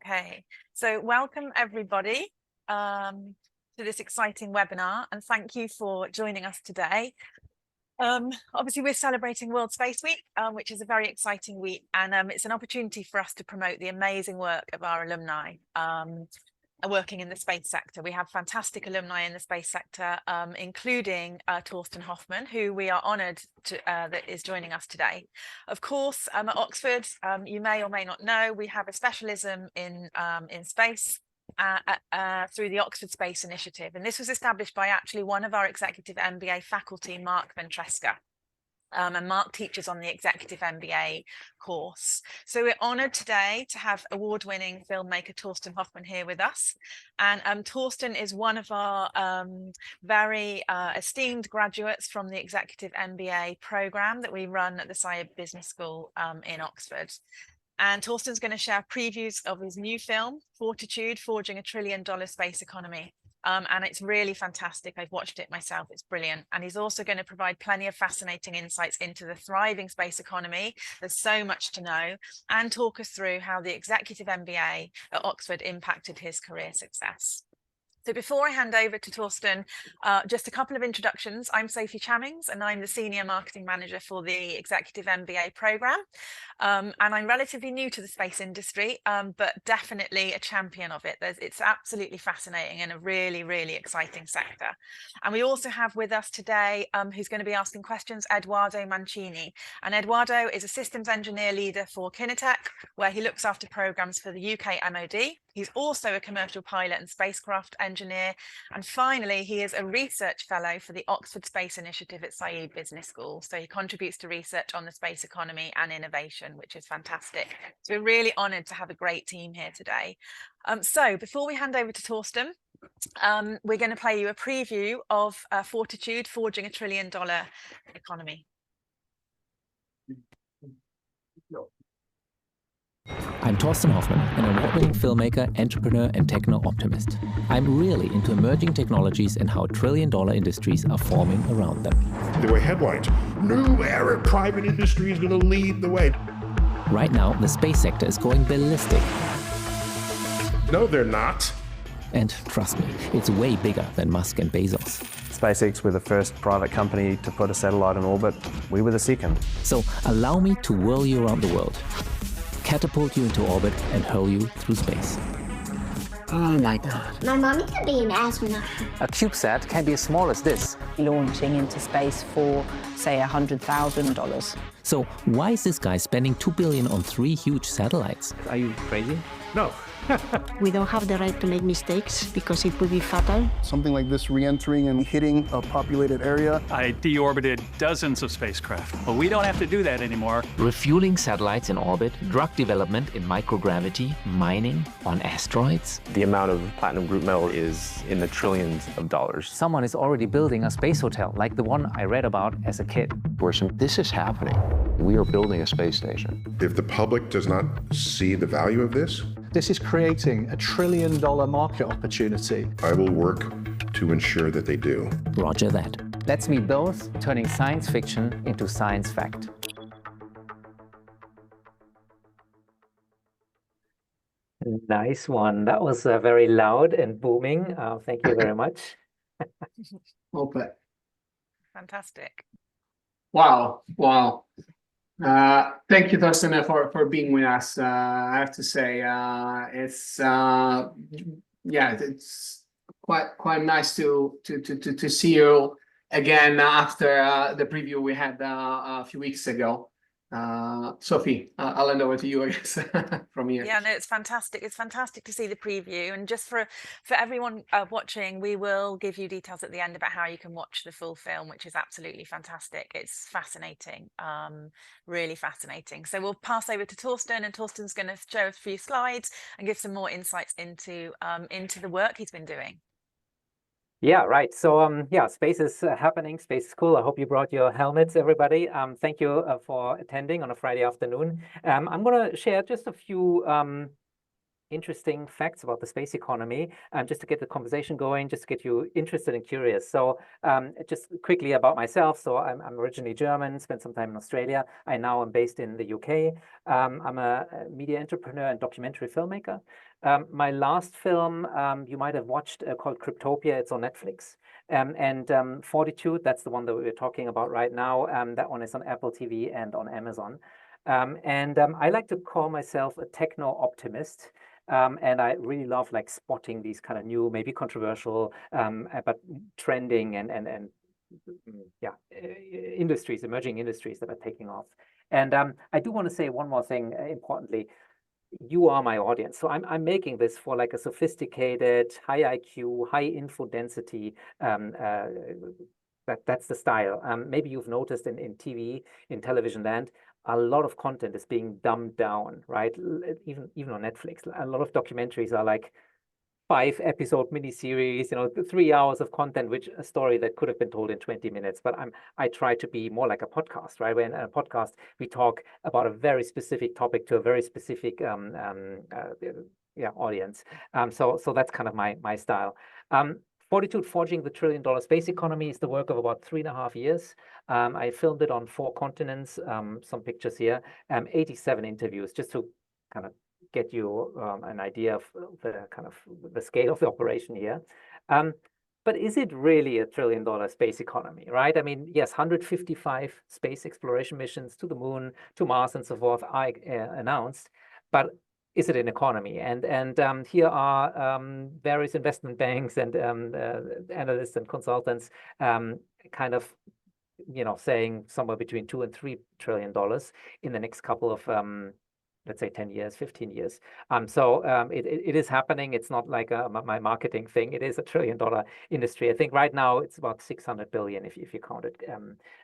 Okay, so welcome everybody to this exciting webinar, and thank you for joining us today. Obviously, we're celebrating World Space Week, which is a very exciting week, and it's an opportunity for us to promote the amazing work of our alumni working in the space sector. We have fantastic alumni in the space sector, including Torsten Hoffmann, who we are honoured to that is joining us today. Of course, at Oxford, you may or may not know, we have a specialism in space through the Oxford Space Initiative, and this was established by actually one of our Executive MBA faculty, Mark Ventresca. And Mark teaches on the Executive MBA course. So we're honoured today to have award-winning filmmaker Torsten Hoffmann here with us. And Torsten is one of our very esteemed graduates from the Executive MBA programme that we run at the Saïd Business School in Oxford. And Torsten's going to share previews of his new film, Fortitude, Forging a $1 Trillion Space Economy. And it's really fantastic. I've watched it myself. It's brilliant. And he's also going to provide plenty of fascinating insights into the thriving space economy. There's so much to know, and talk us through how the Executive MBA at Oxford impacted his career success. So before I hand over to Torsten, just a couple of introductions. I'm Sophie Chammings, and I'm the Senior Marketing Manager for the Executive MBA programme. And I'm relatively new to the space industry, but definitely a champion of it. It's absolutely fascinating and a really, really exciting sector. And we also have with us today, who's going to be asking questions, Eduardo Mancini. And Eduardo is a systems engineer leader for Kinetec, where he looks after programmes for the UK MOD. He's also a commercial pilot and spacecraft engineer. And finally, he is a research fellow for the Oxford Space Initiative at Saïd Business School. So he contributes to research on the space economy and innovation, which is fantastic. So we're really honoured to have a great team here today. So before we hand over to Torsten, we're going to play you a preview of Fortitude, Forging a $1 Trillion Economy. I'm Torsten Hoffmann, an award-winning filmmaker, entrepreneur, and techno-optimist. I'm really into emerging technologies and how trillion-dollar industries are forming around them. There were headlines, new era private industry is going to lead the way. Right now, the space sector is going ballistic. No, they're not. And trust me, it's way bigger than Musk and Bezos. SpaceX were the first private company to put a satellite in orbit. We were the second. So allow me to whirl you around the world, catapult you into orbit, and hurl you through space. Oh my God. My mommy could be an astronaut. A CubeSat can be as small as this. Launching into space for, say, $100,000. So why is this guy spending $2 billion on 3 huge satellites? Are you crazy? No. We don't have the right to make mistakes because it would be fatal. Something like this re-entering and hitting a populated area. I deorbited dozens of spacecraft, but we don't have to do that anymore. Refueling satellites in orbit, drug development in microgravity, mining on asteroids. The amount of platinum group metal is in the trillions of dollars. Someone is already building a space hotel, like the one I read about as a kid. This is happening. We are building a space station. If the public does not see the value of this is creating a $1 trillion market opportunity. I will work to ensure that they do. Roger that. Let's meet those turning science fiction into science fact. Nice one. That was very loud and booming. Thank you very much. Okay. Fantastic. Wow. Thank you, Torsten, for being with us. I have to say, it's quite nice to see you again after the preview we had a few weeks ago. Sophie, I'll hand over to you, I guess, from here. Yeah, no, it's fantastic. It's fantastic to see the preview. And just for everyone watching, we will give you details at the end about how you can watch the full film, which is absolutely fantastic. It's fascinating, really fascinating. So we'll pass over to Torsten, and Torsten's going to show us a few slides and give some more insights into the work he's been doing. Yeah, right. So, space is happening. Space is cool. I hope you brought your helmets, everybody. Thank you for attending on a Friday afternoon. I'm going to share just a few interesting facts about the space economy, just to get the conversation going, just to get you interested and curious. So just quickly about myself. So I'm originally German, spent some time in Australia. I now am based in the UK. I'm a media entrepreneur and documentary filmmaker. My last film you might have watched called Cryptopia. It's on Netflix. Fortitude, that's the one that we're talking about right now. That one is on Apple TV and on Amazon. I like to call myself a techno optimist. And I really love like spotting these kind of new, maybe controversial, but trending and yeah, industries, emerging industries that are taking off. And I do want to say one more thing, importantly. You are my audience. So I'm making this for like a sophisticated, high IQ, high info density. That's the style. Maybe you've noticed in TV, in television land, a lot of content is being dumbed down, right? Even on Netflix, a lot of documentaries are like 5-episode miniseries, 3 hours of content, which a story that could have been told in 20 minutes. But I try to be more like a podcast, right? When in a podcast, we talk about a very specific topic to a very specific audience. So that's kind of my style. Fortitude, Forging the $1 Trillion Space Economy is the work of about 3.5 years. I filmed it on 4 continents, some pictures here, 87 interviews, just to kind of get you an idea of the scale of the operation here. But is it really a $1 trillion space economy, right? I mean, yes, 155 space exploration missions to the moon, to Mars, and so forth are announced, but is it an economy? And here are various investment banks and analysts and consultants kind of, saying somewhere between $2 and $3 trillion in the next couple of, let's say 10 years, 15 years. So it is happening. It's not like my marketing thing. It is a $1 trillion industry. I think right now it's about 600 billion if you count it,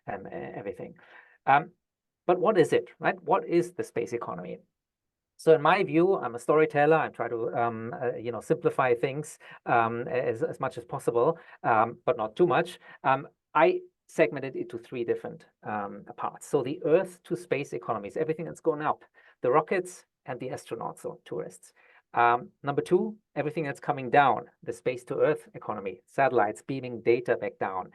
everything. But what is it, right? What is the space economy? So in my view, I'm a storyteller. I try to, simplify things as much as possible, but not too much. I segmented into 3 different parts. So the Earth to space economies, everything that's going up, the rockets and the astronauts or tourists. Number 2, everything that's coming down, the space to Earth economy, satellites beaming data back down,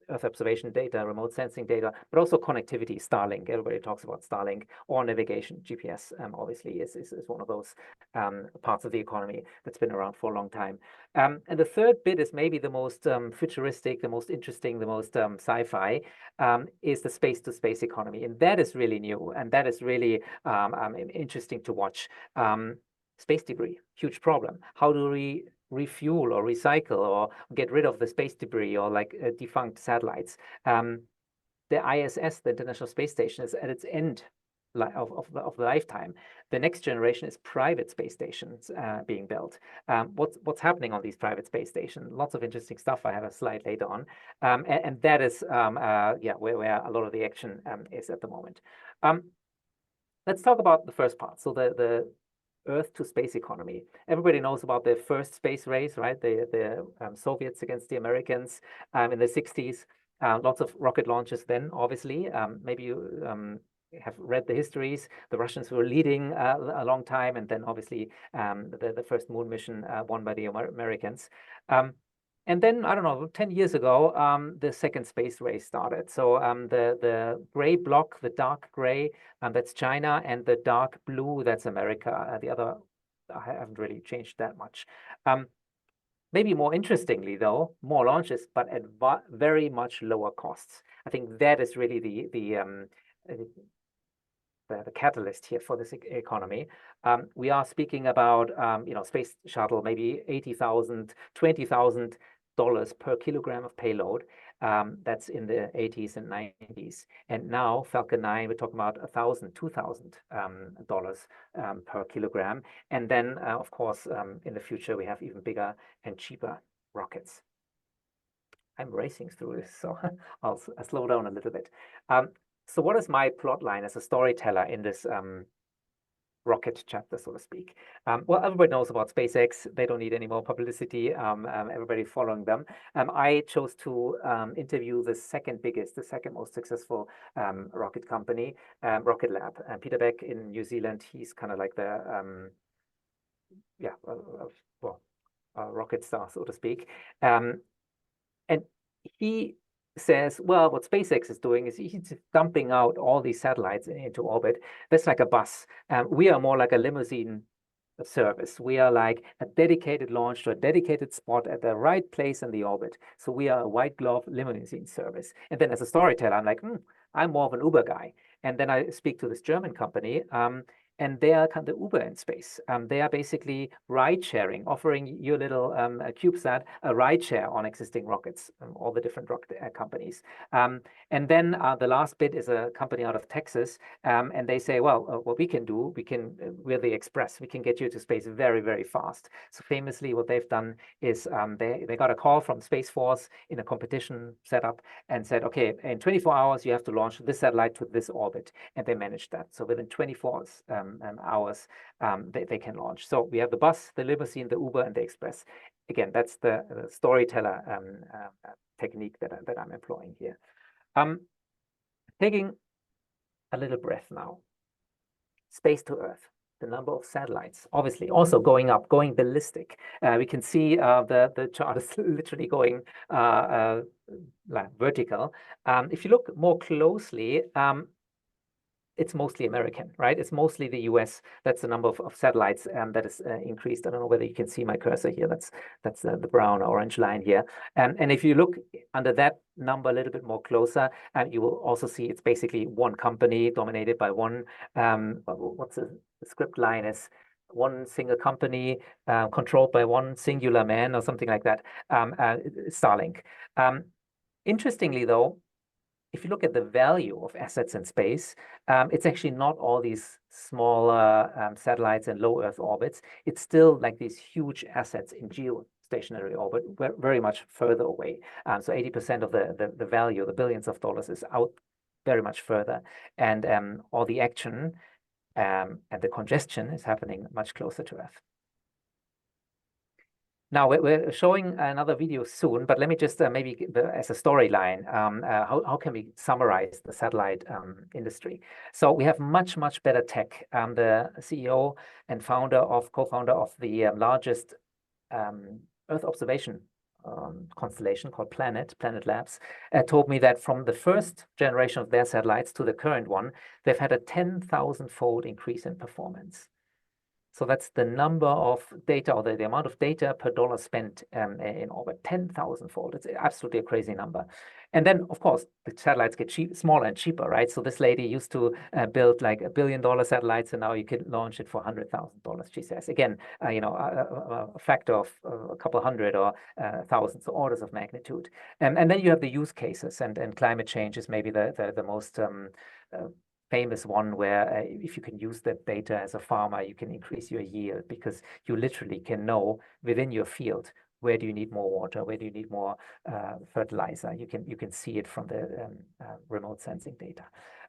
Earth observation data, remote sensing data, but also connectivity, Starlink. Everybody talks about Starlink, or navigation. GPS obviously is one of those parts of the economy that's been around for a long time. And the third bit is maybe the most futuristic, the most interesting, the most sci-fi, is the space to space economy. And that is really new, and that is really interesting to watch. Space debris, huge problem. How do we refuel or recycle or get rid of the space debris or like defunct satellites? The ISS, the International Space Station, is at its end of the lifetime. The next generation is private space stations being built. What's happening on these private space stations? Lots of interesting stuff. I have a slide later on, and that is where a lot of the action is at the moment. Let's talk about the first part. So the Earth to space economy. Everybody knows about the first space race, right? The Soviets against the Americans in the 60s. Lots of rocket launches then, obviously. Maybe you have read the histories. The Russians were leading a long time, and then obviously the first moon mission won by the Americans. And then, I don't know, 10 years ago, the second space race started. So the gray block, the dark gray, that's China, and the dark blue, that's America. The other, I haven't really changed that much. Maybe more interestingly, though, more launches, but at very much lower costs. I think that is really the catalyst here for this economy. We are speaking about, space shuttle, maybe $80,000, $20,000 per kilogram of payload. That's in the 80s and 90s. And now Falcon 9, we're talking about $1,000, $2,000 per kilogram. And then, of course, in the future, we have even bigger and cheaper rockets. I'm racing through this, so I'll slow down a little bit. So what is my plot line as a storyteller in this rocket chapter, so to speak? Well, everybody knows about SpaceX. They don't need any more publicity. Everybody following them. I chose to interview the second most successful rocket company, Rocket Lab. Peter Beck in New Zealand, he's kind of like the rocket star, so to speak. And he says, well, what SpaceX is doing is he's dumping out all these satellites into orbit. That's like a bus. We are more like a limousine service. We are like a dedicated launch to a dedicated spot at the right place in the orbit. So we are a white glove limousine service. And then as a storyteller, I'm like, I'm more of an Uber guy. And then I speak to this German company, and they are kind of Uber in space. They are basically ride sharing, offering your little CubeSat a ride share on existing rockets, all the different rocket companies. And then the last bit is a company out of Texas, and they say, well, what we can do, we're the Express. We can get you to space very, very fast. So famously, what they've done is they got a call from Space Force in a competition setup and said, okay, in 24 hours, you have to launch this satellite to this orbit. And they managed that. So within 24 hours, they can launch. So we have the bus, the limousine, the Uber, and the Express. Again, that's the storyteller technique that I'm employing here. Taking a little breath now. Space to Earth. The number of satellites, obviously, also going up, going ballistic. We can see the chart is literally going like vertical. If you look more closely, it's mostly American, right? It's mostly the US. That's the number of satellites that is increased. I don't know whether you can see my cursor here. That's the brown orange line here. And if you look under that number a little bit more closer, you will also see it's basically one company dominated by one, what's the script line is, one single company controlled by one singular man or something like that, Starlink. Interestingly, though, if you look at the value of assets in space, it's actually not all these smaller satellites in low Earth orbits. It's still like these huge assets in geostationary orbit, very much further away. So 80% of the value, the billions of dollars, is out very much further. And all the action and the congestion is happening much closer to Earth. Now, we're showing another video soon, but let me just maybe as a storyline, how can we summarize the satellite industry? So we have much, much better tech. The CEO and co-founder of the largest Earth observation constellation called Planet Labs, told me that from the first generation of their satellites to the current one, they've had a 10,000-fold increase in performance. So that's the number of data, or the amount of data per dollar spent in orbit, 10,000-fold. It's absolutely a crazy number. And then, of course, the satellites get smaller and cheaper, right? So this lady used to build like $1 billion satellites, and now you can launch it for $100,000, she says. Again, a factor of a couple hundred or thousands, orders of magnitude. And then you have the use cases, and climate change is maybe the most famous one, where if you can use that data as a farmer, you can increase your yield, because you literally can know within your field, where do you need more water, where do you need more fertilizer. You can see it from the remote sensing data.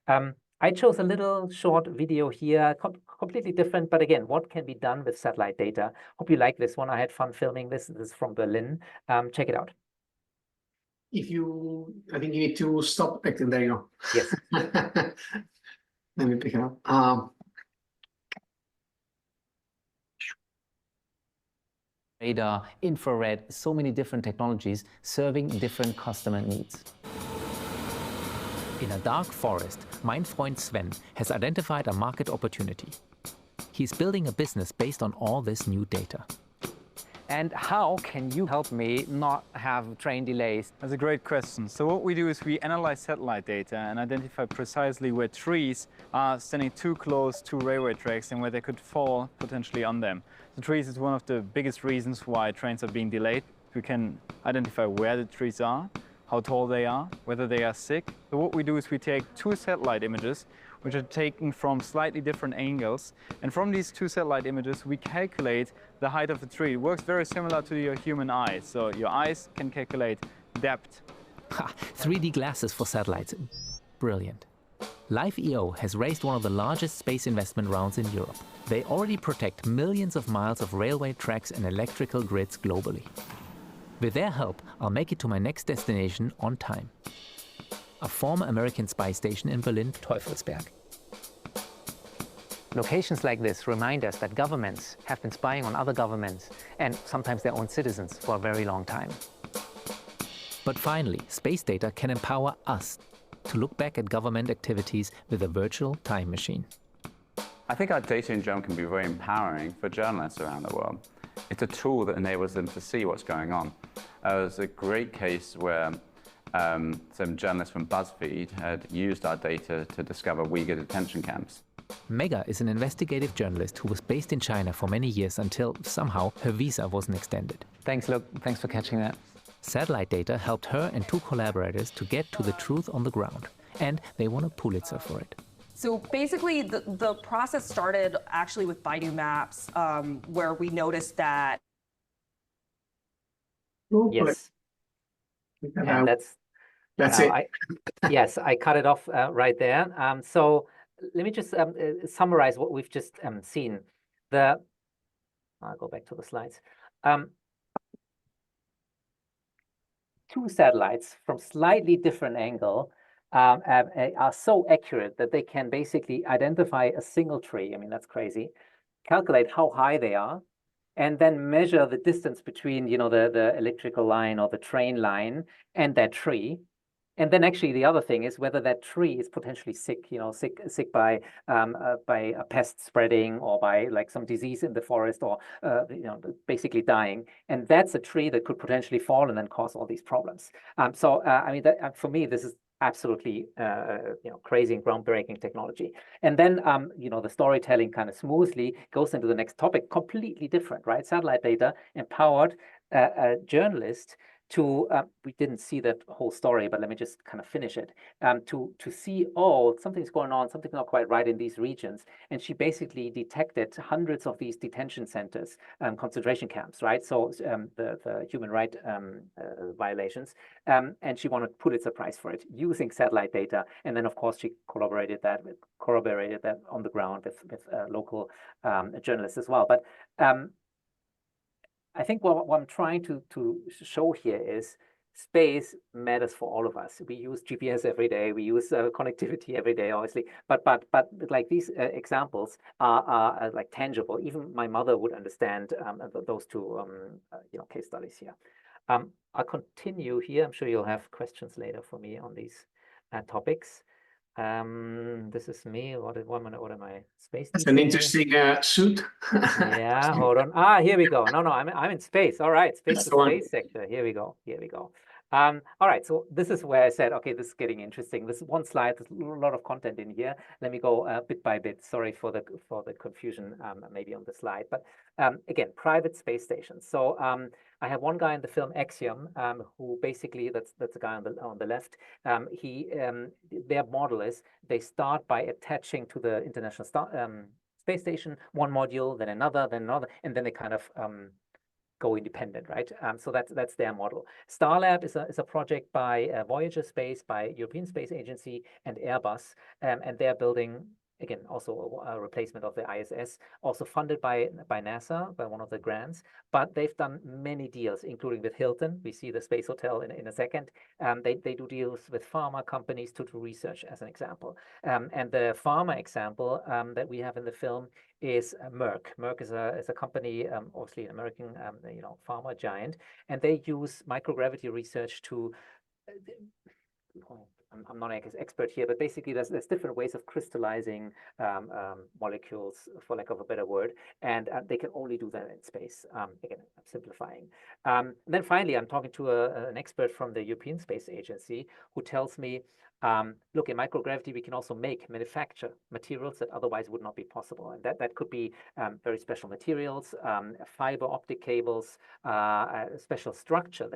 I chose a little short video here, completely different, but again, what can be done with satellite data? Hope you like this one. I had fun filming this. This is from Berlin. Check it out. I think you need to stop acting. There you go. Yes. Let me pick it up. Radar, infrared, so many different technologies serving different customer needs. In a dark forest, mein Freund Sven has identified a market opportunity. He's building a business based on all this new data. And how can you help me not have train delays? That's a great question. So what we do is we analyze satellite data and identify precisely where trees are standing too close to railway tracks and where they could fall potentially on them. The trees is one of the biggest reasons why trains are being delayed. We can identify where the trees are, how tall they are, whether they are sick. So what we do is we take 2 satellite images, which are taken from slightly different angles. And from these 2 satellite images, we calculate the height of the tree. It works very similar to your human eye. So your eyes can calculate depth. 3D glasses for satellites. Brilliant. Live.io has raised one of the largest space investment rounds in Europe. They already protect millions of miles of railway tracks and electrical grids globally. With their help, I'll make it to my next destination on time. A former American spy station in Berlin, Teufelsberg. Locations like this remind us that governments have been spying on other governments and sometimes their own citizens for a very long time. But finally, space data can empower us to look back at government activities with a virtual time machine. I think our data in general can be very empowering for journalists around the world. It's a tool that enables them to see what's going on. There's a great case where some journalists from BuzzFeed had used our data to discover Uyghur detention camps. Mega is an investigative journalist who was based in China for many years until somehow her visa wasn't extended. Thanks, Luke. Thanks for catching that. Satellite data helped her and 2 collaborators to get to the truth on the ground, and they won a Pulitzer for it. So basically, the process started actually with Baidu Maps, where we noticed that. Yes. And that's it. Yes, I cut it off right there. So let me just summarize what we've just seen. I'll go back to the slides. 2 satellites from slightly different angle are so accurate that they can basically identify a single tree. I mean, that's crazy. Calculate how high they are, and then measure the distance between, the electrical line or the train line and that tree. And then actually the other thing is whether that tree is potentially sick, sick by a pest spreading or by like some disease in the forest or, basically dying. And that's a tree that could potentially fall and then cause all these problems. I mean, for me, this is absolutely, crazy and groundbreaking technology. And then, the storytelling kind of smoothly goes into the next topic, completely different, right? Satellite data empowered a journalist to, we didn't see that whole story, but let me just kind of finish it, to see, something's going on, something's not quite right in these regions. And she basically detected hundreds of these detention centers, concentration camps, right? So the human rights violations, and she won a Pulitzer Prize for it using satellite data. And then, of course, she corroborated that on the ground with local journalists as well. But I think what I'm trying to show here is space matters for all of us. We use GPS every day. We use connectivity every day, obviously. But like these examples are like tangible. Even my mother would understand those 2 case studies here. I'll continue here. I'm sure you'll have questions later for me on these topics. This is me. What am I? Space. That's an interesting suit. Yeah, hold on. Here we go. No, I'm in space. All right, space to space sector. Here we go. All right, so this is where I said, okay, this is getting interesting. This is one slide. There's a lot of content in here. Let me go bit by bit. Sorry for the confusion maybe on the slide. But again, private space stations. So I have one guy in the film Axiom who basically, that's the guy on the left. Their model is they start by attaching to the International Space Station one module, then another, and then they kind of go independent, right? So that's their model. Starlab is a project by Voyager Space, by European Space Agency and Airbus, and they're building, again, also a replacement of the ISS, also funded by NASA, by one of the grants, but they've done many deals, including with Hilton. We see the Space Hotel in a second. They do deals with pharma companies to do research, as an example. And the pharma example that we have in the film is Merck. Merck is a company, obviously an American, pharma giant, and they use microgravity research to. I'm not an expert here, but basically there's different ways of crystallizing molecules, for lack of a better word, and they can only do that in space. Again, I'm simplifying. Then finally, I'm talking to an expert from the European Space Agency who tells me, look, in microgravity, we can also manufacture materials that otherwise would not be possible. And that could be very special materials, fiber optic cables, special structures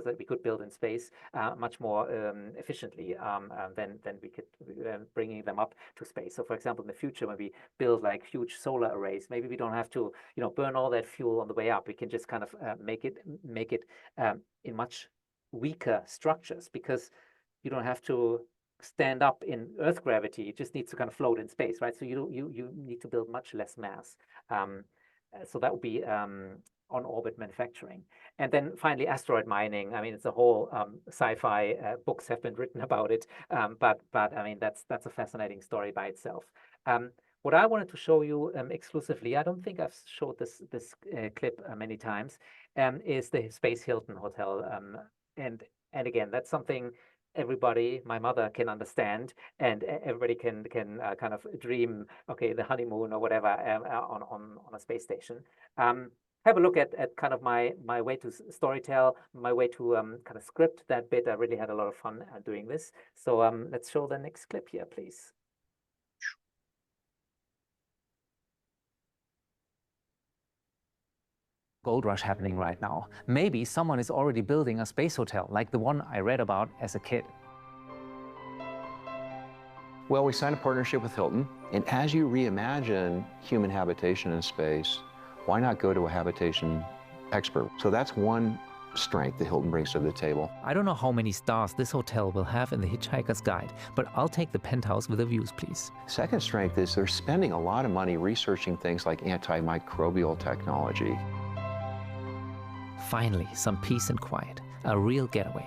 that we could build in space much more efficiently than we could bringing them up to space. So for example, in the future, when we build like huge solar arrays, maybe we don't have to, burn all that fuel on the way up. We can just kind of make it in much weaker structures, because you don't have to stand up in Earth gravity. It just needs to kind of float in space, right? So you need to build much less mass. So that would be on-orbit manufacturing. And then finally, asteroid mining. I mean, it's a whole sci-fi books have been written about it. But I mean, that's a fascinating story by itself. What I wanted to show you exclusively, I don't think I've showed this clip many times, is the Space Hilton Hotel. And again, that's something everybody, my mother, can understand, and everybody can kind of dream, okay, the honeymoon or whatever on a space station. Have a look at kind of my way to storytell, my way to kind of script that bit. I really had a lot of fun doing this. So let's show the next clip here, please. Gold rush happening right now. Maybe someone is already building a space hotel like the one I read about as a kid. Well, we signed a partnership with Hilton, and as you reimagine human habitation in space, why not go to a habitation expert? So that's one strength that Hilton brings to the table. I don't know how many stars this hotel will have in the Hitchhiker's Guide, but I'll take the penthouse with the views, please. Second strength is they're spending a lot of money researching things like antimicrobial technology. Finally, some peace and quiet, a real getaway.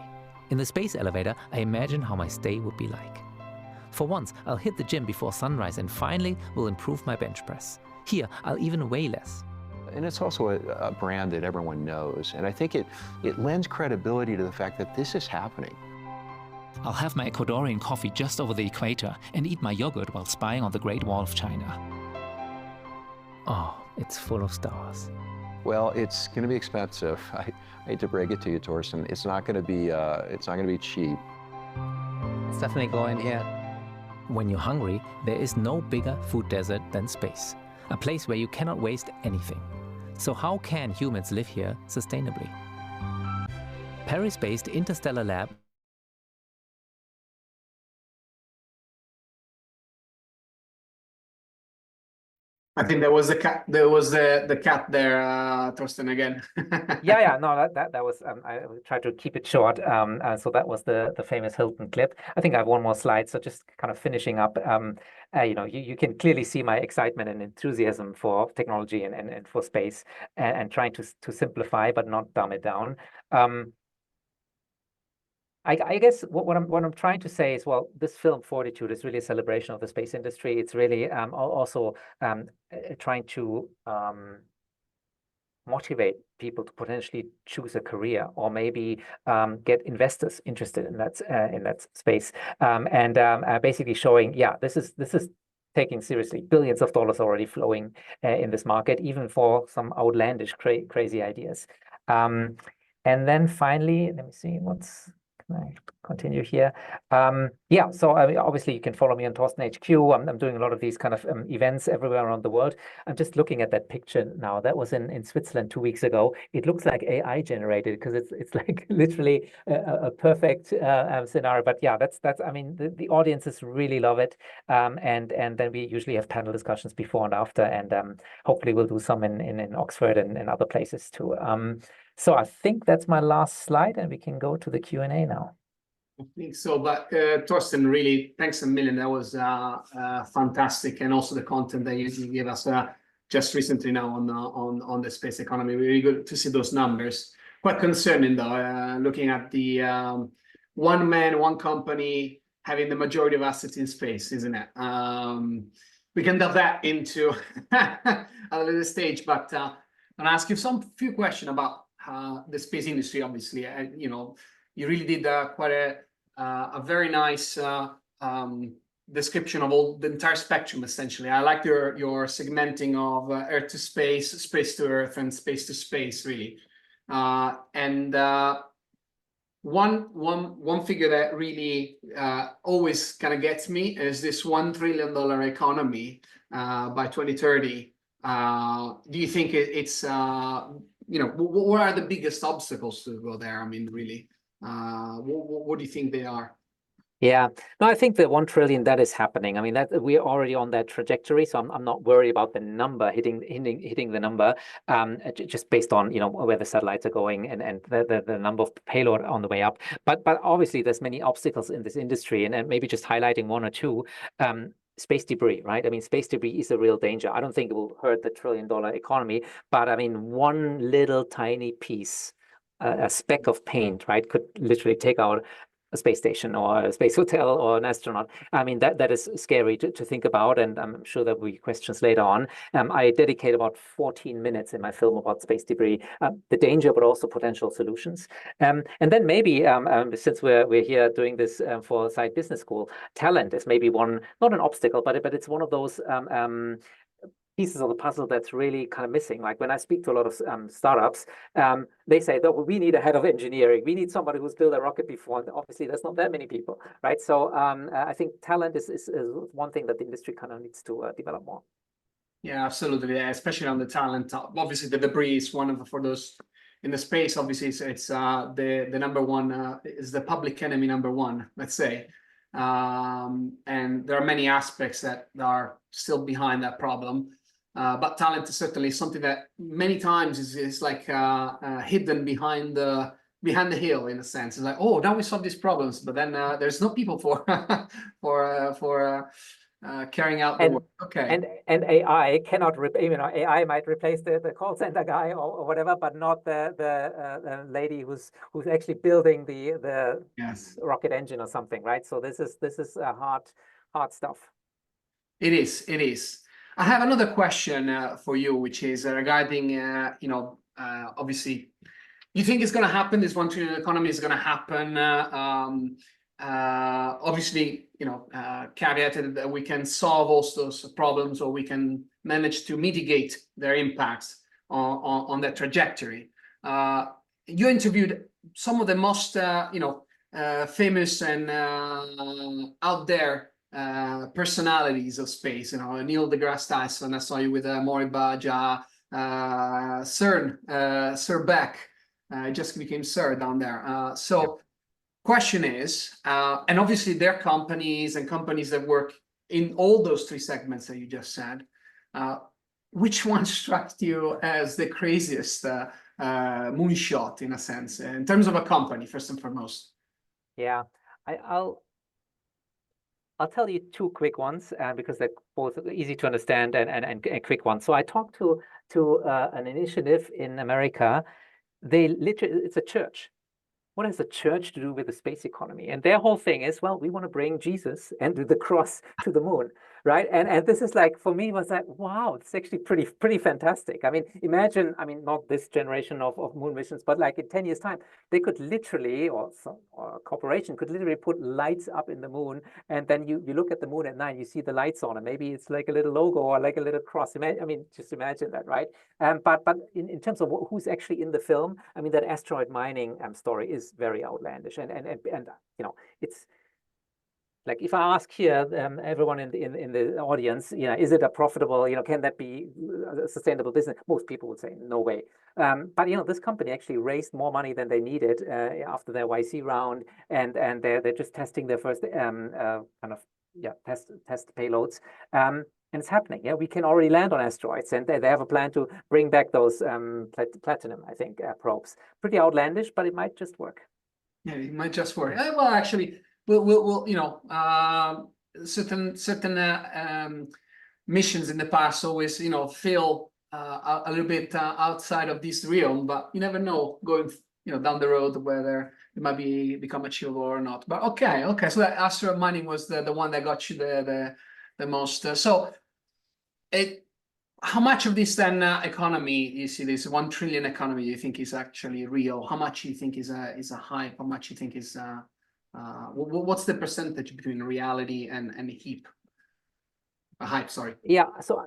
In the space elevator, I imagine how my stay would be like. For once, I'll hit the gym before sunrise and finally will improve my bench press. Here, I'll even weigh less. And it's also a brand that everyone knows. And I think it lends credibility to the fact that this is happening. I'll have my Ecuadorian coffee just over the equator and eat my yogurt while spying on the Great Wall of China. Oh, it's full of stars. Well, it's going to be expensive. I hate to break it to you, Torsten. It's not going to be cheap. It's definitely going here. When you're hungry, there is no bigger food desert than space, a place where you cannot waste anything. So how can humans live here sustainably? Paris-based Interstellar Lab I think there was the cat. There was the cat there, Torsten, again. yeah. No, that was. I tried to keep it short. So that was the famous Hilton clip. I think I have one more slide. So just kind of finishing up. You can clearly see my excitement and enthusiasm for technology and for space, and trying to simplify but not dumb it down. I guess what I'm trying to say is, well, this film Fortitude is really a celebration of the space industry. It's really also trying to motivate people to potentially choose a career, or maybe get investors interested in that space, and basically showing, yeah, this is taking seriously, billions of dollars already flowing in this market, even for some outlandish, crazy ideas. And then finally, let me see what's. I continue here. So obviously you can follow me on Torsten HQ. I'm doing a lot of these kind of events everywhere around the world. I'm just looking at that picture now. That was in Switzerland 2 weeks ago. It looks like AI generated because it's like literally a perfect scenario. But yeah, that's I mean the audiences really love it. And then we usually have panel discussions before and after, and hopefully we'll do some in Oxford and other places too. So I think that's my last slide, and we can go to the Q&A now. I think so, but Torsten, really, thanks a million. That was fantastic, and also the content that you gave us just recently now on the space economy. Really good to see those numbers. Quite concerning though, looking at the one man, one company having the majority of assets in space, isn't it? We can delve that into a later stage, but I'll ask you few questions about the space industry. Obviously, you really did quite a very nice description of all the entire spectrum. Essentially, I like your segmenting of Earth to space, space to Earth, and space to space. Really, and one figure that really always kind of gets me is this $1 trillion economy by 2030. Do you think it's what are the biggest obstacles to go there? I mean, really, what do you think they are? Yeah, no, I think the 1 trillion that is happening. I mean, that we're already on that trajectory, so I'm not worried about the number hitting the number, just based on where the satellites are going and the number of payload on the way up. But obviously, there's many obstacles in this industry, and maybe just highlighting one or two. Space debris, right? I mean, space debris is a real danger. I don't think it will hurt the $1 trillion economy, but I mean, one little tiny piece, a speck of paint, right, could literally take out a space station or a space hotel or an astronaut. I mean, that is scary to think about, and I'm sure there will be questions later on. I dedicate about 14 minutes in my film about space debris, the danger, but also potential solutions. And then maybe, since we're here doing this for Side Business School, talent is maybe one, not an obstacle, but it's one of those pieces of the puzzle that's really kind of missing. Like when I speak to a lot of startups, they say that we need a head of engineering. We need somebody who's built a rocket before. And obviously, there's not that many people, right? So I think talent is one thing that the industry kind of needs to develop more. Yeah, absolutely. Yeah, especially on the talent. Obviously, the debris is one of for those in the space. Obviously, it's the number one is the public enemy number one. Let's say. And there are many aspects that are still behind that problem. But talent is certainly something that many times is like hidden behind the hill in a sense. It's like, oh, now we solve these problems, but then there's no people for carrying out the work. Okay. And AI cannot, AI might replace the call center guy or whatever, but not the lady who's actually building the rocket engine or something, right? So this is hard stuff. It is. It is. I have another question for you, which is regarding, obviously, you think it's going to happen, this $1 trillion economy is going to happen. Obviously, caveated that we can solve all those problems or we can manage to mitigate their impacts on that trajectory. You interviewed some of the most, famous and out there personalities of space, Neil deGrasse Tyson. I saw you with Maury Baja, Sir Beck, just became Sir down there. Question is, and obviously there are companies that work in all those three segments that you just said. Which one struck you as the craziest moonshot in a sense, in terms of a company, first and foremost? Yeah, I'll tell you two quick ones because they're both easy to understand and quick ones. So I talked to an initiative in America. They literally, it's a church. What has the church to do with the space economy? And their whole thing is, well, we want to bring Jesus and the cross to the moon, right? And this is like, for me, was like, wow, it's actually pretty fantastic. I mean, imagine, not this generation of moon missions, but like in 10 years' time, they could literally, or a corporation could literally put lights up in the moon, and then you look at the moon at night, you see the lights on, and maybe it's like a little logo or like a little cross. Just imagine that, right? But in terms of who's actually in the film, that asteroid mining story is very outlandish, and it's like, if I ask here everyone in the audience, is it a profitable, can that be a sustainable business? Most people would say no way. But this company actually raised more money than they needed after their YC round, and they're just testing their first test payloads. And it's happening. Yeah, we can already land on asteroids, and they have a plan to bring back those platinum, I think, probes. Pretty outlandish, but it might just work. Yeah, it might just work. Well, actually, we'll certain missions in the past always feel a little bit outside of this realm, but you never know going down the road whether it might become achievable or not. But okay, so that asteroid mining was the one that got you the most. How much of this then economy, you see, this 1 trillion economy, you think is actually real? How much you think is a hype? How much you think is what's the percentage between reality and hype? Hype, sorry. Yeah, so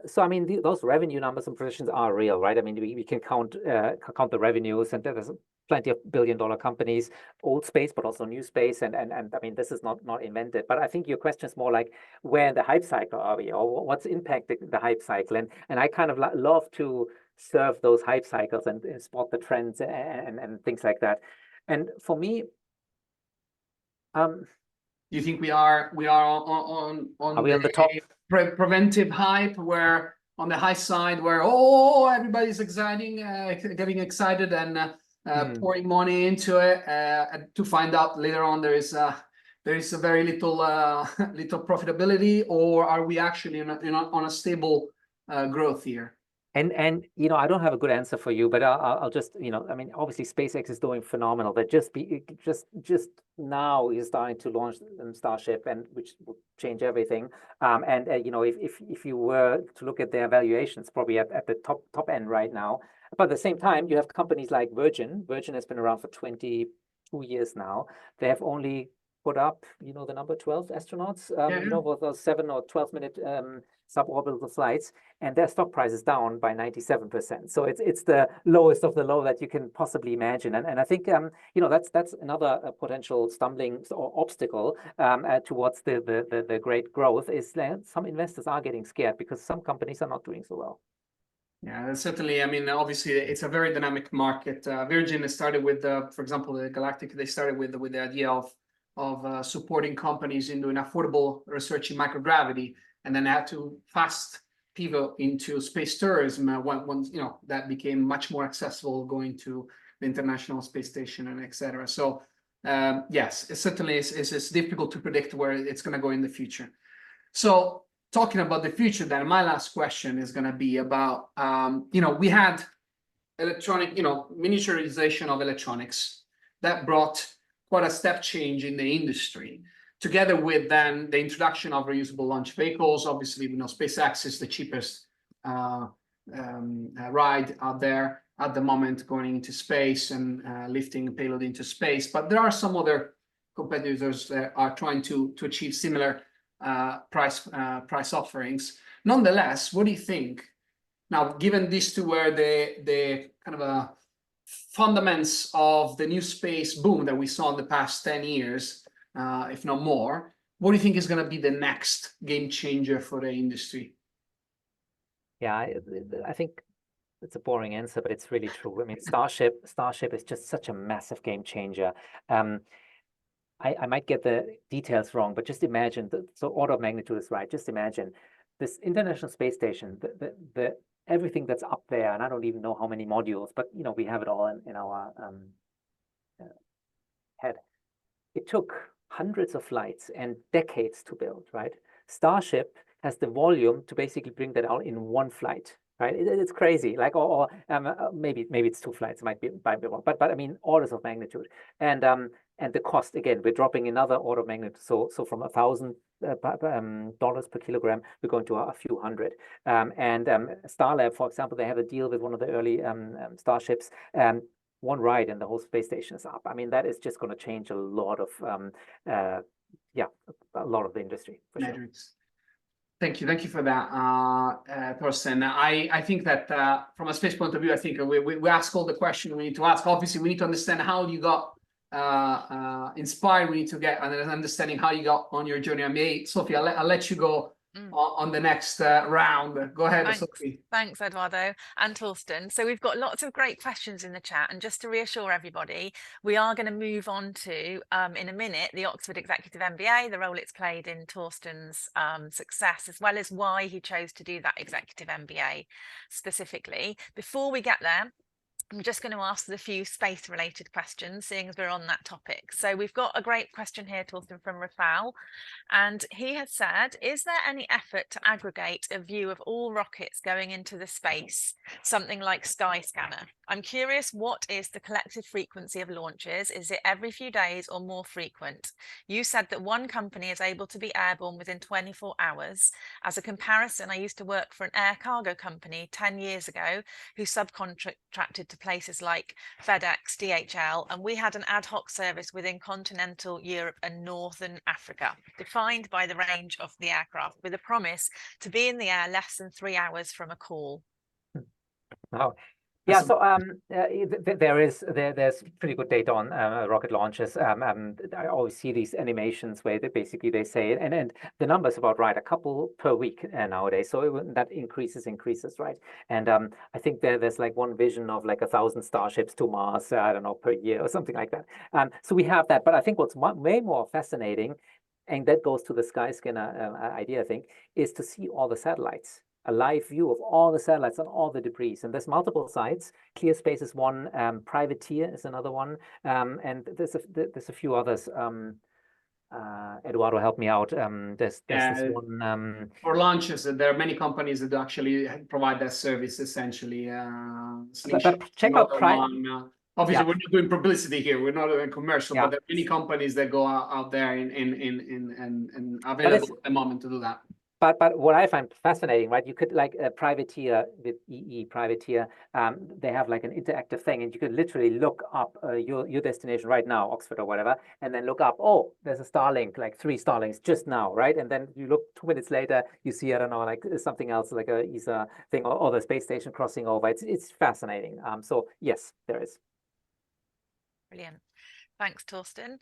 those revenue numbers and projections are real, right? We can count the revenues, and there's plenty of billion-dollar companies, old space, but also new space, and this is not invented. But I think your question is more like, where in the hype cycle are we, or what's impacting the hype cycle? And I kind of love to surf those hype cycles and spot the trends and things like that. And for me, you think we are on the top preventive hype, where on the high side, where everybody's getting excited and pouring money into it, and to find out later on there is a very little profitability, or are we actually on a stable growth here? And you know, I don't have a good answer for you, but I'll just, you know, I mean, obviously SpaceX is doing phenomenal. But just now is starting to launch Starship, and which will change everything. And you know, if you were to look at their valuations, probably at the top end right now. But at the same time, you have companies like Virgin. Virgin has been around for 22 years now. They have only put up, you know, the number 12 astronauts, you know, for those 7 or 12-minute suborbital flights, and their stock price is down by 97%. So it's the lowest of the low that you can possibly imagine. And I think, you know, that's another potential stumbling or obstacle towards the great growth is that some investors are getting scared because some companies are not doing so well. Yeah, certainly. I mean, obviously, it's a very dynamic market. Virgin started with, for example, the Galactic. They started with the idea of supporting companies in doing affordable research in microgravity, and then had to fast pivot into space tourism once you know that became much more accessible, going to the International Space Station and etc. So yes, it certainly is difficult to predict where it's going to go in the future. So talking about the future, then my last question is going to be about you know, we had electronic, you know, miniaturization of electronics that brought quite a step change in the industry, together with then the introduction of reusable launch vehicles. Obviously, we know SpaceX is the cheapest ride out there at the moment, going into space and lifting payload into space. But there are some other competitors that are trying to achieve similar price offerings. Nonetheless, what do you think? Now, given these two were the kind of fundaments of the new space boom that we saw in the past 10 years, if not more, what do you think is going to be the next game changer for the industry? Yeah, I think it's a boring answer, but it's really true. I mean, Starship is just such a massive game changer. I might get the details wrong, but just imagine, so order of magnitude is right. Just imagine this International Space Station, the everything that's up there, and I don't even know how many modules, but you know, we have it all in our head. It took hundreds of flights and decades to build, right? Starship has the volume to basically bring that out in one flight, right? It's crazy, like, or maybe it's 2 flights, it might be one, but I mean, orders of magnitude. And the cost, again, we're dropping another order of magnitude. So from $1,000 per kilogram, we're going to a few hundred. Starlab, for example, they have a deal with one of the early Starships. One ride and the whole space station is up. I mean, that is just going to change a lot of, yeah, a lot of the industry. For sure. Thank you for that, Torsten. I think that from a space point of view, I think we ask all the questions we need to ask. Obviously, we need to understand how you got inspired. We need to get an understanding how you got on your journey. MBA. Sophie, I'll let you go on the next round. Go ahead, Sophie. Thanks, Eduardo and Torsten. So we've got lots of great questions in the chat, and just to reassure everybody, we are going to move on to, in a minute, the Oxford Executive MBA, the role it's played in Torsten's success, as well as why he chose to do that Executive MBA specifically. Before we get there, I'm just going to ask a few space-related questions, seeing as we're on that topic. So we've got a great question here, Torsten, from Rafal, and he has said, is there any effort to aggregate a view of all rockets going into the space, something like Skyscanner? I'm curious, what is the collective frequency of launches? Is it every few days or more frequent? You said that one company is able to be airborne within 24 hours. As a comparison, I used to work for an air cargo company 10 years ago who subcontracted to places like FedEx, DHL, and we had an ad hoc service within continental Europe and Northern Africa, defined by the range of the aircraft, with a promise to be in the air less than 3 hours from a call. Wow. Yeah, so there's pretty good data on rocket launches. I always see these animations where they say, and the number's about right, a couple per week nowadays. So that increases, right? And I think there's like one vision of like 1,000 Starships to Mars, I don't know, per year or something like that. So we have that. But I think what's way more fascinating, and that goes to the Skyscanner idea, I think, is to see all the satellites. A live view of all the satellites and all the debris. And there's multiple sites. ClearSpace is one, Privateer is another one, and there's a few others. Eduardo, help me out. There's this one. For launches, there are many companies that actually provide that service essentially. But check out obviously, we're not doing publicity here. We're not doing commercial, but there are many companies that go out there and available at the moment to do that. But what I find fascinating, right? You could like a privateer with EE privateer. They have like an interactive thing, and you could literally look up your destination right now, Oxford or whatever, and then look up. Oh, there's a Starlink, like 3 Starlinks just now, right? And then you look 2 minutes later, you see, I don't know, like something else, like a ESA thing or the space station crossing over. It's fascinating. So yes, there is. Brilliant. Thanks, Torsten.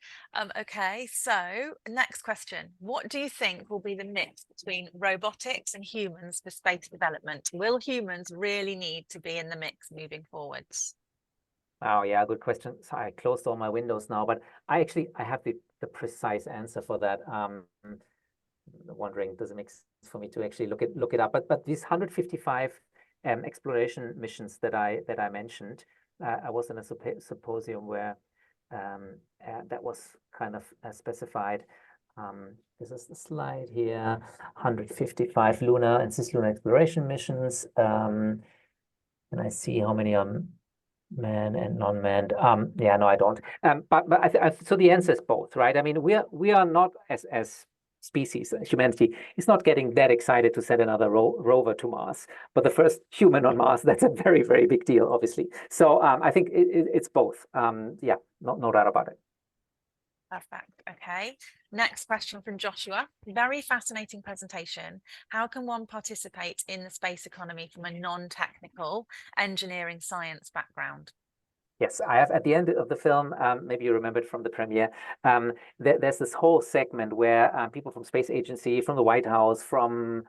Okay, so next question. What do you think will be the mix between robotics and humans for space development? Will humans really need to be in the mix moving forwards? Oh, yeah, good question. So I closed all my windows now, but I have the precise answer for that. Wondering, does it make sense for me to actually look it up? But these 155 exploration missions that I mentioned, I was in a symposium where that was kind of specified. This is the slide here, 155 lunar and cislunar exploration missions. And I see how many are manned and non-manned. Yeah, no, I don't. But so the answer is both, right? I mean, we are not as species, humanity is not getting that excited to send another rover to Mars, but the first human on Mars, that's a very, very big deal, obviously. So I think it's both. Yeah, no doubt about it. Perfect. Okay. Next question from Joshua. Very fascinating presentation. How can one participate in the space economy from a non-technical engineering science background? Yes, I have at the end of the film, maybe you remember it from the premiere, there's this whole segment where people from Space Agency, from the White House, from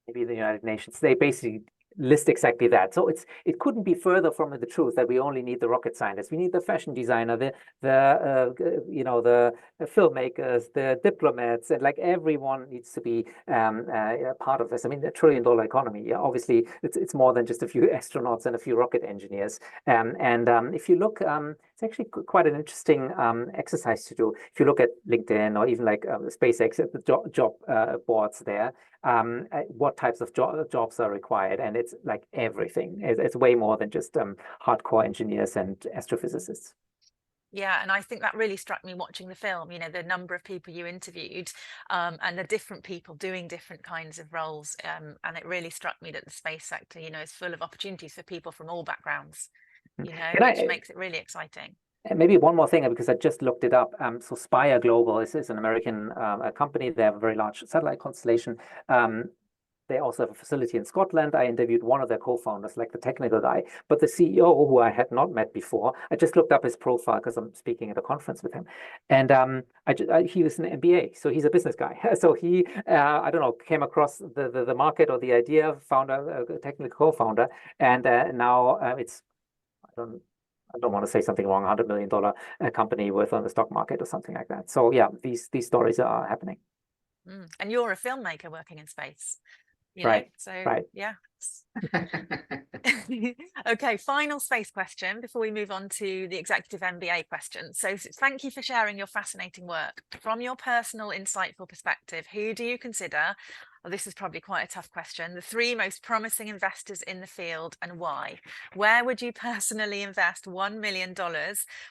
maybe the United Nations, they basically list exactly that. So it couldn't be further from the truth that we only need the rocket scientists. We need the fashion designer, the filmmakers, the diplomats, and like everyone needs to be part of this. I mean, the $1 trillion economy. Yeah, obviously, it's more than just a few astronauts and a few rocket engineers. If you look, it's actually quite an interesting exercise to do. If you look at LinkedIn or even like SpaceX, the job boards there, what types of jobs are required, and it's like everything. It's way more than just hardcore engineers and astrophysicists. Yeah, and I think that really struck me watching the film, you know, the number of people you interviewed and the different people doing different kinds of roles. And it really struck me that the space sector, you know, is full of opportunities for people from all backgrounds, you know, which makes it really exciting. And maybe one more thing, because I just looked it up. So Spire Global is an American company. They have a very large satellite constellation. They also have a facility in Scotland. I interviewed one of their co-founders, like the technical guy, but the CEO, who I had not met before, I just looked up his profile because I'm speaking at a conference with him. And he was an MBA, so he's a business guy. So he, I don't know, came across the market or the idea, found a technical co-founder, and now it's, I don't want to say something wrong, $100 million company worth on the stock market or something like that. So yeah, these stories are happening. And you're a filmmaker working in space. You right. know? So right. yeah. Okay, final space question before we move on to the Executive MBA question. So thank you for sharing your fascinating work. From your personal, insightful perspective, who do you consider, well, this is probably quite a tough question, the 3 most promising investors in the field and why? Where would you personally invest $1 million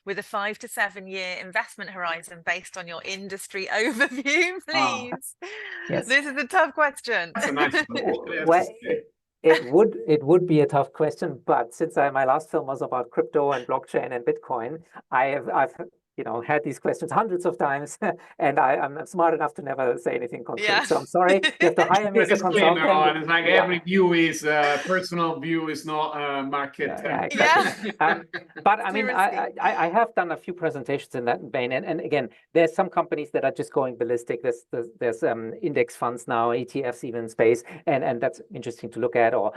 with a 5 to 7 year investment horizon based on your industry overview, please? Yes. This is a tough question. That's a nice well, it would be a tough question, but since my last film was about crypto and blockchain and Bitcoin, I've had these questions hundreds of times, and I'm smart enough to never say anything concrete. Yeah. So I'm sorry, you have to hire me as a consultant. It's like every view is personal view, is not market. Yeah, exactly. But I mean, I have done a few presentations in that vein, and again, there's some companies that are just going ballistic. There's index funds now, ETFs even in space, and that's interesting to look at, or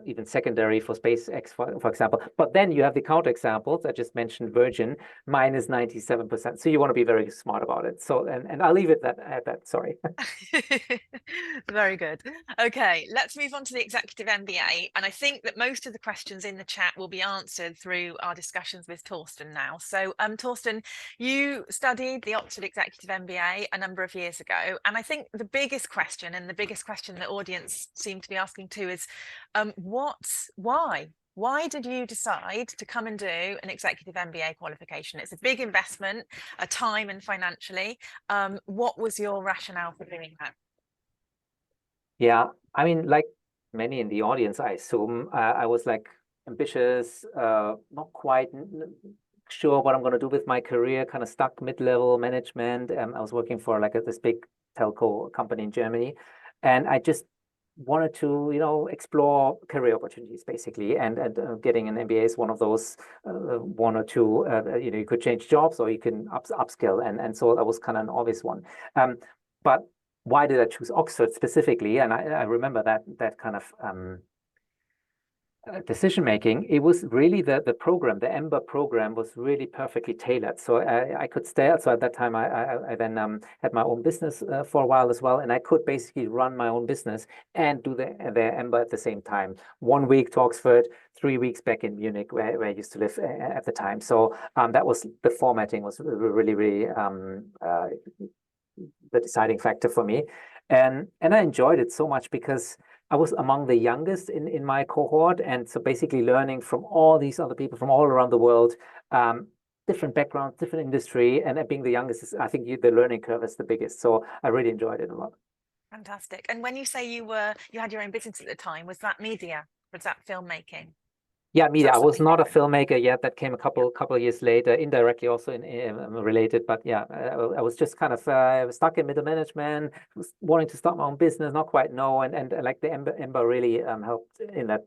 even secondary for SpaceX, for example. But then you have the counter examples. I just mentioned Virgin, minus 96%. 57%. So you want to be very smart about it. So, and I'll leave it at that, sorry. Very good. Okay, let's move on to the Executive MBA. And I think that most of the questions in the chat will be answered through our discussions with Torsten now. So Torsten, you studied the Oxford Executive MBA a number of years ago. And I think the biggest question, and the biggest question the audience seem to be asking too, is why? Why did you decide to come and do an executive MBA qualification? It's a big investment, time and financially. What was your rationale for doing that? Yeah, I mean, like many in the audience, I assume, I was like ambitious, not quite sure what I'm going to do with my career, kind of stuck mid-level management. I was working for like this big telco company in Germany, and I just wanted to, you know, explore career opportunities basically, and getting an MBA is one of those one or two, you know, you could change jobs or you can upskill, and so that was kind of an obvious one. But why did I choose Oxford specifically? And I remember that kind of decision making. It was really the program, the EMBA program was really perfectly tailored. So I could stay. So at that time, I then had my own business for a while as well, and I could basically run my own business and do the EMBA at the same time. 1 week to Oxford, 3 weeks back in Munich, where I used to live at the time. So that was the formatting was really the deciding factor for me, and I enjoyed it so much because I was among the youngest in my cohort, and so basically learning from all these other people from all around the world, different backgrounds, different industry, and being the youngest, I think the learning curve is the biggest. So I really enjoyed it a lot. Fantastic. And when you say you had your own business at the time, was that media? Was that filmmaking? Yeah, media. I was not a filmmaker yet. That came a couple of years later, indirectly also related. But yeah, I was just kind of stuck in middle management, was wanting to start my own business, not quite know, and like the EMBA really helped in that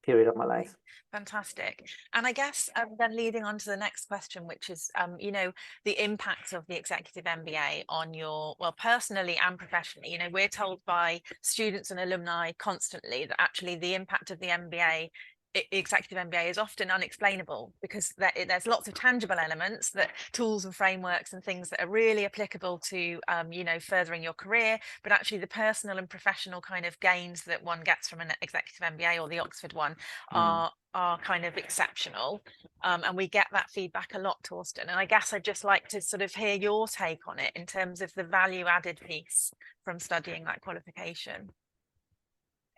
period of my life. Fantastic. And I guess then leading on to the next question, which is, you know, the impact of the Executive MBA on your, well, personally and professionally. You know, we're told by students and alumni constantly that actually the impact of the MBA, Executive MBA, is often unexplainable because there's lots of tangible elements, that tools and frameworks and things that are really applicable to you know, furthering your career, but actually the personal and professional kind of gains that one gets from an Executive MBA or the Oxford one are kind of exceptional, and we get that feedback a lot, Torsten. And I guess I'd just like to sort of hear your take on it in terms of the value added piece from studying that qualification.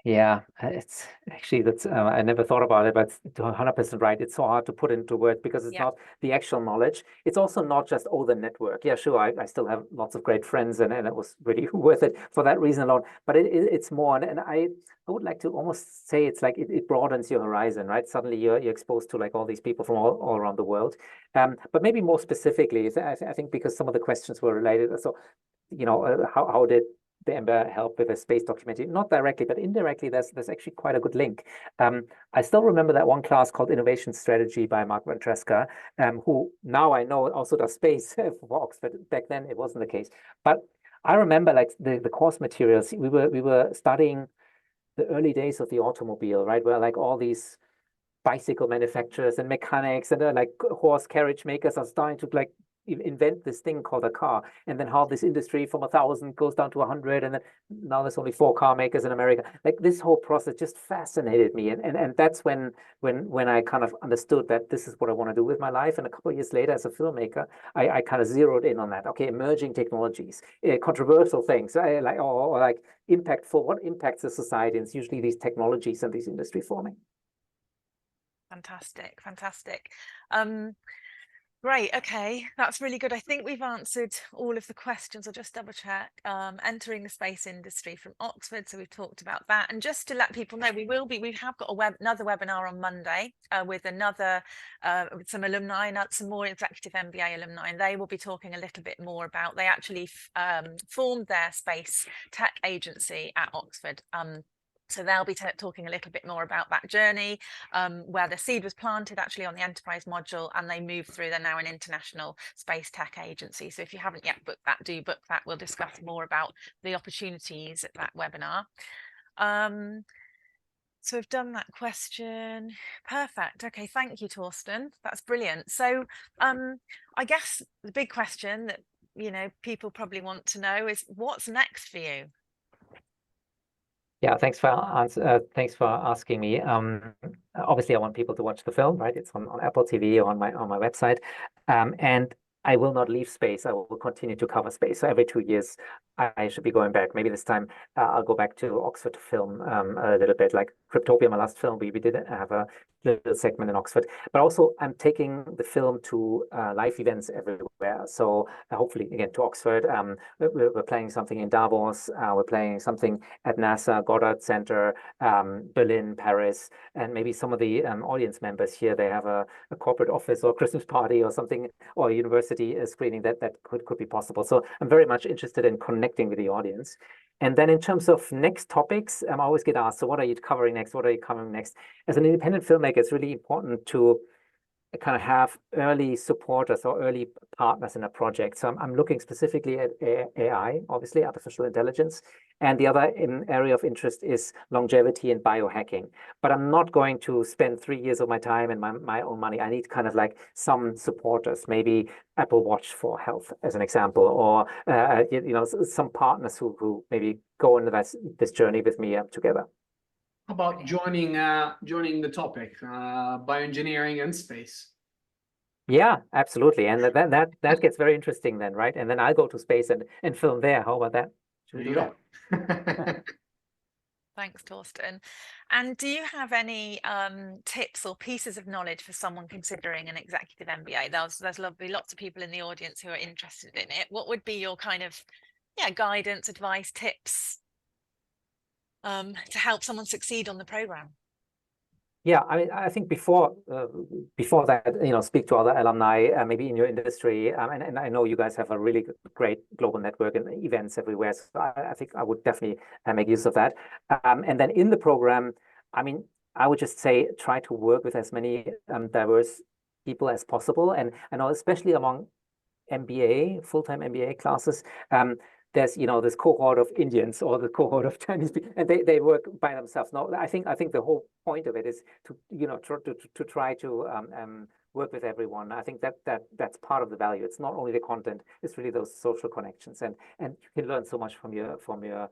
Yeah, it's actually, that's I never thought about it, but it's 100% right. It's so hard to put into words because it's not the actual knowledge. It's also not just, oh, the network. Yeah, sure, I still have lots of great friends, and it was really worth it for that reason alone. But it's more, and I would like to almost say it's like it broadens your horizon, right? Suddenly you're exposed to like all these people from all around the world. But maybe more specifically, I think because some of the questions were related. So, you know, how did the EMBA help with a space documentary? Not directly, but indirectly, there's actually quite a good link. I still remember that one class called Innovation Strategy by Mark Van Treska, who now I know also does space for Oxford. Back then, it wasn't the case. But I remember like the course materials. We were studying the early days of the automobile, right? Where like all these bicycle manufacturers and mechanics and like horse carriage makers are starting to like invent this thing called a car, and then how this industry from 1,000 goes down to 100, and then now there's only 4 car makers in America. Like this whole process just fascinated me, and that's when I kind of understood that this is what I want to do with my life. And a couple of years later, as a filmmaker, I kind of zeroed in on that. Okay, emerging technologies, controversial things, like or like impactful. What impacts the society? And it's usually these technologies and these industry forming. Fantastic. Great. Okay, that's really good. I think we've answered all of the questions. I'll just double check. Entering the space industry from Oxford. So we've talked about that. And just to let people know, we have got another webinar on Monday with with some alumni and some more Executive MBA alumni. And they will be talking a little bit more about, they actually formed their space tech agency at Oxford. So they'll be talking a little bit more about that journey, where the seed was planted actually on the enterprise module, and they moved through. They're now an international space tech agency. So if you haven't yet booked that, do book that. We'll discuss more about the opportunities at that webinar. So we've done that question. Perfect. Okay, thank you, Torsten. That's brilliant. So I guess the big question that people probably want to know is what's next for you? Yeah, thanks for asking me. Obviously, I want people to watch the film, right? It's on Apple TV or on my website, and I will not leave space. I will continue to cover space. So every 2 years, I should be going back. Maybe this time I'll go back to Oxford to film a little bit, like Cryptopia, my last film. We did have a little segment in Oxford, but also I'm taking the film to live events everywhere. So hopefully again to Oxford. We're playing something in Davos. We're playing something at NASA, Goddard Center, Berlin, Paris, and maybe some of the audience members here. They have a corporate office or Christmas party or something, or a university screening that could be possible. So I'm very much interested in connecting with the audience. And then in terms of next topics, I always get asked, so what are you covering next? What are you covering next? As an independent filmmaker, it's really important to kind of have early supporters or early partners in a project. So I'm looking specifically at AI, obviously, artificial intelligence. And the other area of interest is longevity and biohacking. But I'm not going to spend 3 years of my time and my own money. I need kind of like some supporters, maybe Apple Watch for health, as an example, or some partners who maybe go on this journey with me together. How about joining the topic, bioengineering and space? Yeah, absolutely. And that gets very interesting then, right? And then I'll go to space and film there. How about that? Should we do that? Thanks, Torsten. And do you have any tips or pieces of knowledge for someone considering an executive MBA? There's lovely lots of people in the audience who are interested in it. What would be your kind of guidance, advice, tips to help someone succeed on the program? Yeah, I mean, I think before that, speak to other alumni, maybe in your industry, and I know you guys have a really great global network and events everywhere. So I think I would definitely make use of that. And then in the program, I mean, I would just say try to work with as many diverse people as possible, and I know especially among MBA, full-time MBA classes. There's this cohort of Indians or the cohort of Chinese people, and they work by themselves. No, I think the whole point of it is to try to work with everyone. I think that's part of the value. It's not only the content; it's really those social connections, and you can learn so much from your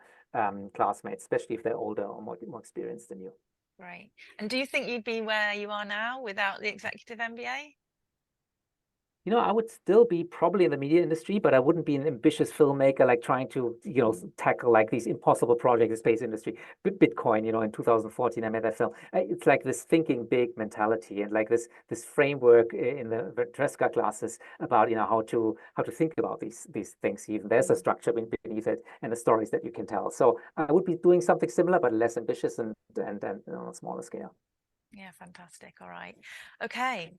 classmates, especially if they're older or more experienced than you. Right. And do you think you'd be where you are now without the executive MBA? I would still be probably in the media industry, but I wouldn't be an ambitious filmmaker, like trying to, tackle like these impossible projects in the space industry. Bitcoin, in 2014, I made that film. It's like this thinking big mentality and like this framework in the Tresca classes about, how to think about these things. Even there's a structure beneath it and the stories that you can tell. So I would be doing something similar, but less ambitious and on a smaller scale. Yeah, fantastic. All right. Okay.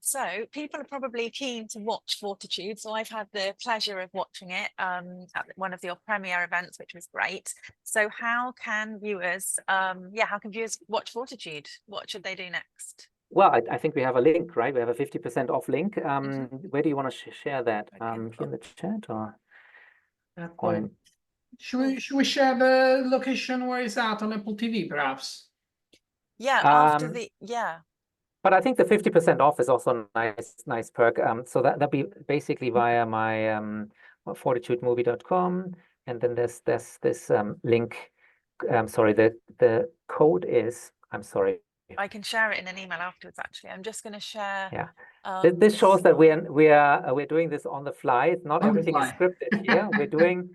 So people are probably keen to watch Fortitude. So I've had the pleasure of watching it at one of your premiere events, which was great. So how can viewers watch Fortitude? What should they do next? Well, I think we have a link, right? We have a 50% off link. Where do you want to share that? Here in the chat or? Should we share the location where it's at on Apple TV, perhaps? Yeah, after But I think the 50% off is also a nice perk. So that'd be basically via my fortitudemovie.com, and then there's this link. Sorry, the code is. I'm sorry. I can share it in an email afterwards. Actually, I'm just going to share. Yeah. This shows that we're doing this on the fly. It's not everything is scripted here. We're doing.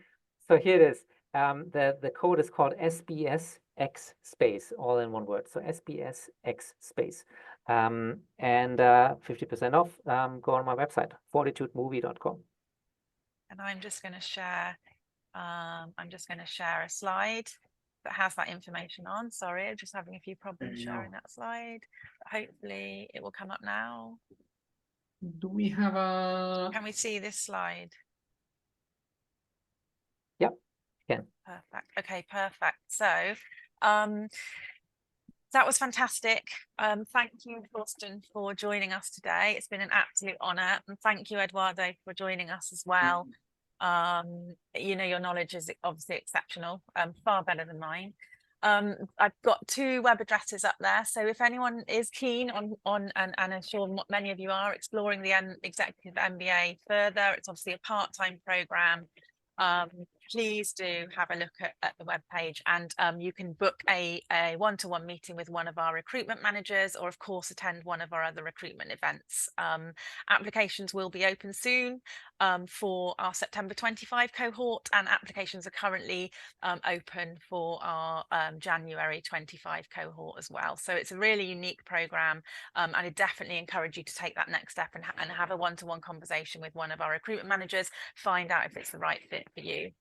So here it is. The code is called SBSX space, all in one word. So SBSX space, and 50% off. Go on my website, fortitudemovie.com. And I'm just going to share. I'm just going to share a slide that has that information on. Sorry, I'm just having a few problems sharing that slide. But hopefully, it will come up now. Do we have a? Can we see this slide? Yep. Yeah. Perfect. Okay, perfect. So that was fantastic. Thank you, Torsten, for joining us today. It's been an absolute honor. And thank you, Eduardo, for joining us as well. Your knowledge is obviously exceptional, far better than mine. I've got 2 web addresses up there. So if anyone is keen on and I'm sure many of you are exploring the Executive MBA further, it's obviously a part-time program. Please do have a look at the webpage, and you can book a one-to-one meeting with one of our recruitment managers, or of course attend one of our other recruitment events. Applications will be open soon for our September 25 cohort, and applications are currently open for our January 25 cohort as well. So it's a really unique program, and I definitely encourage you to take that next step and have a one-to-one conversation with one of our recruitment managers, find out if it's the right fit for you.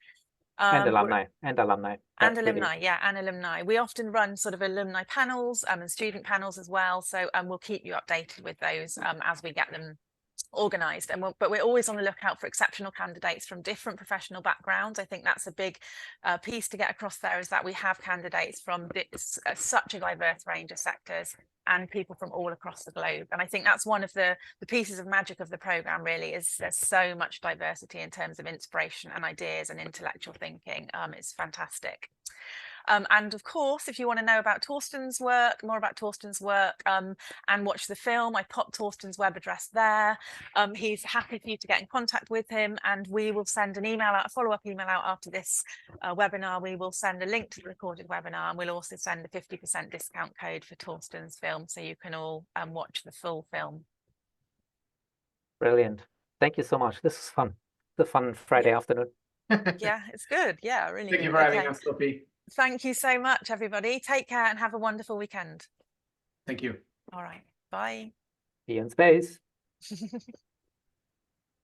And alumni. Yeah, and alumni. We often run sort of alumni panels and student panels as well. So we'll keep you updated with those as we get them organised. But we're always on the lookout for exceptional candidates from different professional backgrounds. I think that's a big piece to get across there, is that we have candidates from such a diverse range of sectors and people from all across the globe. And I think that's one of the pieces of magic of the programme, really, is there's so much diversity in terms of inspiration and ideas and intellectual thinking. It's fantastic. And of course, if you want to know about Torsten's work, more about Torsten's work, and watch the film, I popped Torsten's web address there. He's happy for you to get in contact with him, and we will send an email out, a follow-up email out after this webinar. We will send a link to the recorded webinar, and we'll also send a 50% discount code for Torsten's film, so you can all watch the full film. Brilliant. Thank you so much. This is fun. It's a fun Friday afternoon. Yeah, it's good. Yeah, really. Thank you for having us, Sophie. Thank you so much, everybody. Take care and have a wonderful weekend. Thank you. All right. Bye. See you in space.